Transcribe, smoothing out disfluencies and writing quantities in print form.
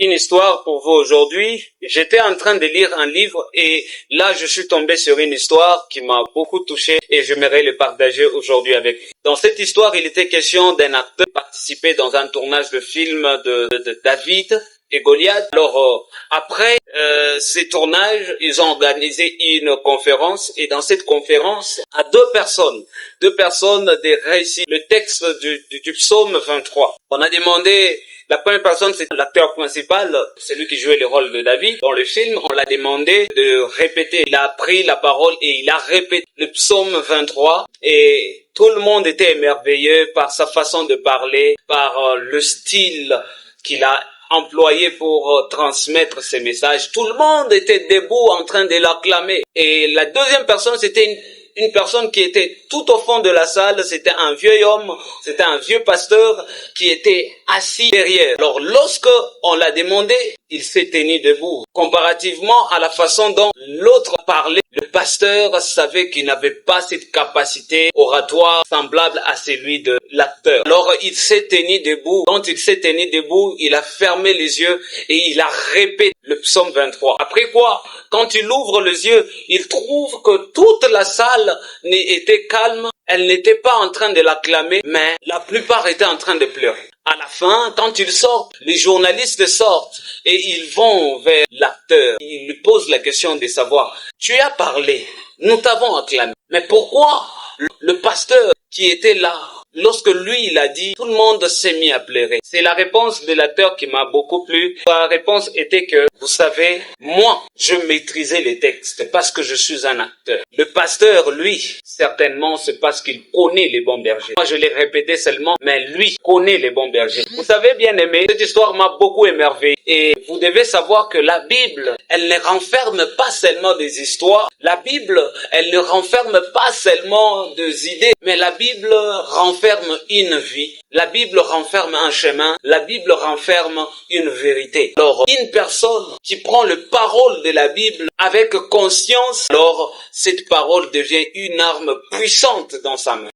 une histoire pour vous aujourd'hui. J'étais en train de lire un livre et là je suis tombé sur une histoire qui m'a beaucoup touché et j'aimerais le partager aujourd'hui avec vous. Dans cette histoire, il était question d'un acteur qui participait dans un tournage de film de David et Goliath. Alors après ces tournages, ils ont organisé une conférence et dans cette conférence, à deux personnes de réciter le texte du psaume 23. On a demandé, la première personne, c'est l'acteur principal, celui qui jouait le rôle de David dans le film. On l'a demandé de répéter. Il a pris la parole et il a répété le psaume 23 et tout le monde était émerveillé par sa façon de parler, par le style qu'il a employé pour transmettre ses messages. Tout le monde était debout en train de l'acclamer. Et la deuxième personne, c'était une personne qui était tout au fond de la salle. C'était un vieux homme, c'était un vieux pasteur qui était assis derrière. Alors lorsque on l'a demandé, il s'est tenu debout. Comparativement à la façon dont l'autre parlait, le pasteur savait qu'il n'avait pas cette capacité oratoire semblable à celui de l'acteur. Alors il s'est tenu debout. Quand il s'est tenu debout, il a fermé les yeux et il a répété le psaume 23. Après quoi, quand il ouvre les yeux, il trouve que toute la salle était calme. Elle n'était pas en train de l'acclamer, mais la plupart étaient en train de pleurer. À la fin, quand ils sortent, les journalistes sortent et ils vont vers l'acteur. Ils lui posent la question de savoir, tu as parlé, nous t'avons acclamé, mais pourquoi le pasteur qui était là, lorsque lui il a dit, tout le monde s'est mis à pleurer? C'est la réponse de l'acteur qui m'a beaucoup plu. La réponse était que, vous savez, moi, je maîtrisais les textes parce que je suis un acteur. Le pasteur, lui, certainement, c'est parce qu'il connaît les bons bergers. Moi, je l'ai répété seulement, mais lui connaît les bons bergers. Vous savez, bien aimé, cette histoire m'a beaucoup émerveillé. Et vous devez savoir que la Bible, elle ne renferme pas seulement des histoires. La Bible, elle ne renferme pas seulement des idées, mais la Bible renferme une vie. La Bible renferme un chemin. La Bible renferme une vérité. Alors, une personne qui prend le parole de la Bible avec conscience, alors cette parole devient une arme puissante dans sa main.